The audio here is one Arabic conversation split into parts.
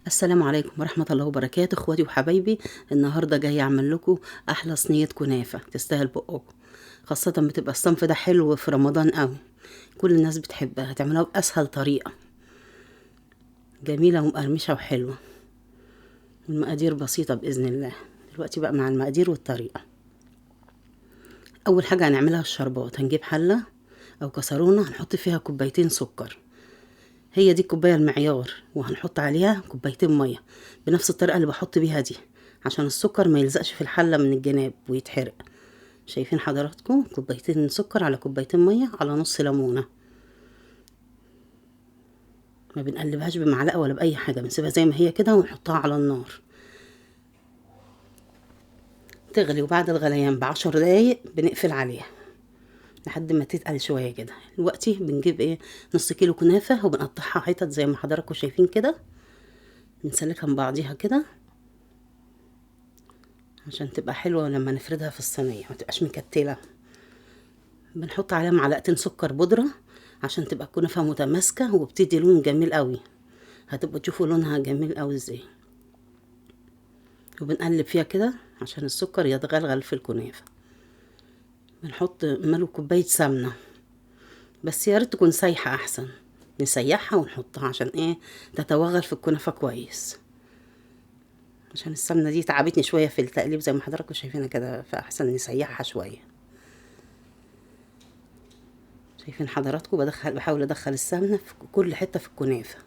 السلام عليكم ورحمة الله وبركاته، اخواتي وحبايبي. النهارده جاي اعمل لكم احلى صينية كنافة تستاهل بقكم، خاصة بتبقى الصنف ده حلو في رمضان قوي. كل الناس بتحبها، تعملها باسهل طريقة، جميلة ومقرمشة وحلوة. المقادير بسيطة بإذن الله. دلوقتي بقى مع المقادير والطريقة. اول حاجة هنعملها الشربات. هنجيب حلة او كسرونة، هنحط فيها كوبايتين سكر، هي دي الكوبايه المعيار، وهنحط عليها كوبايتين ميه بنفس الطريقه اللي بحط بيها دي، عشان السكر ما يلزقش في الحله من الجناب ويتحرق. شايفين حضراتكم؟ كوبايتين سكر على كوبايتين ميه على نص ليمونه. ما بنقلبهاش بمعلقه ولا باي حاجه، بنسيبها زي ما هي كده ونحطها على النار تغلي، وبعد الغليان ب10 دقايق بنقفل عليها لحد ما تتقل شويه كده. دلوقتي بنجيب نص كيلو كنافه وبنقطعها حتت زي ما حضراتكم شايفين كده، بنسلكها من بعضيها كده عشان تبقى حلوة لما نفردها في الصينية ما تبقاش مكتلة. بنحط عليها معلقتين سكر بودرة عشان تبقى الكنافة متماسكة وبتدي لون جميل قوي. هتبقوا تشوفوا لونها جميل قوي ازاي. وبنقلب فيها كده عشان السكر يتغلغل في الكنافة. بنحط ملو كوباية سمنة، بس يا ريت تكون سايحة احسن. نسيحها ونحطها عشان تتوغل في الكنافة كويس، عشان السمنة دي تعبتني شوية في التقليب زي ما حضراتكم شايفينها كده، فاحسن نسيحها شوية. شايفين حضراتكم؟ بحاول ادخل السمنه في كل حته في الكنافه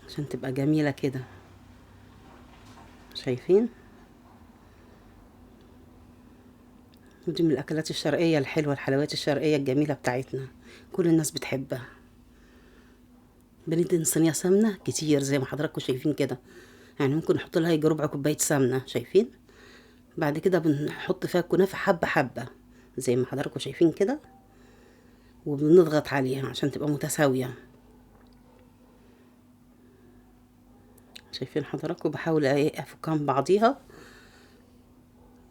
عشان تبقى جميله كده. شايفين؟ ودي من الاكلات الشرقيه الحلوه، الحلويات الشرقيه الجميله بتاعتنا، كل الناس بتحبها. بندهن صينيه سمنه كتير زي ما حضراتكم شايفين كده، يعني ممكن نحط لها يجي ربع كوبايه سمنه. شايفين؟ بعد كده بنحط فيها الكنافه حبه حبه زي ما حضراتكم شايفين كده، وبنضغط عليها عشان تبقى متساويه. شايفين حضراتكم؟ بحاول افكها من بعضيها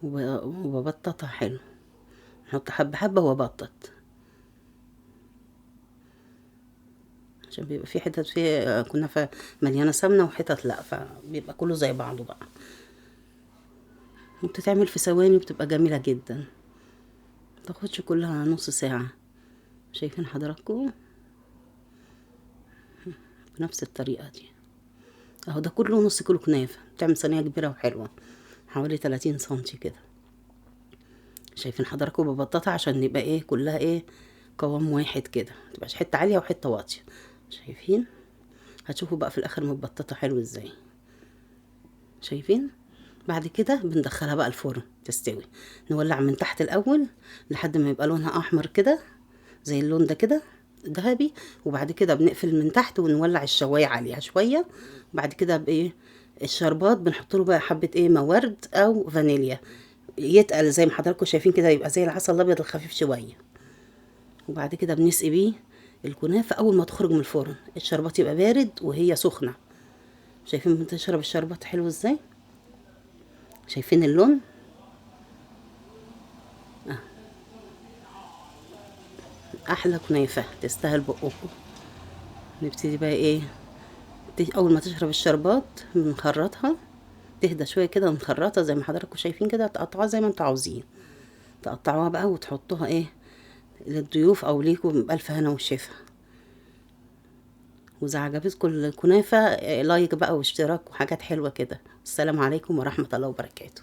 وببططها حلو. نحط حبة حبة وابطط عشان بيبقى في حتت فيه كنافة مليانة سمنة وحتت لا، فبيبقى كله زي بعضه بقى، وبتتعمل في ثواني وبتبقى جميلة جدا، متاخدش كلها نص ساعة. شايفين حضراتكم؟ بنفس الطريقة دي اهو. ده كله نص كيلو كنافة، بتعمل صينية كبيرة وحلوة حوالي 30 سنتي كده. شايفين حضراتكم؟ ببططها عشان يبقى كلها قوام واحد كده، متبقاش حتة عالية وحتة واطية. شايفين؟ هتشوفوا بقى في الاخر متبططة حلو ازاي. شايفين؟ بعد كده بندخلها بقى الفرن تستوي. نولع من تحت الاول لحد ما يبقى لونها احمر كده زي اللون ده كده ذهبي، وبعد كده بنقفل من تحت ونولع الشوايه عليها شويه. بعد كده الشربات بنحط له بقى حبه موارد او فانيليا، يتقل زي ما حضراتكم شايفين كده، يبقى زي العسل الابيض الخفيف شويه. وبعد كده بنسقي بيه الكنافه اول ما تخرج من الفرن. الشربات يبقى بارد وهي سخنه. شايفين بتشرب الشربات حلو ازاي؟ شايفين اللون؟ احلى كنافه تستاهل بقكم. نبتدي بقى اول ما تشرب الشربات بنخرطها، تهدى شويه كده ونخرطها زي ما حضراتكم شايفين كده، تقطعوها زي ما انتوا عاوزين. تقطعوها بقى وتحطوها للضيوف او ليكم بألف هنا وشفا. واذا عجبتكم الكنافه لايك بقى واشتراك وحاجات حلوه كده. السلام عليكم ورحمه الله وبركاته.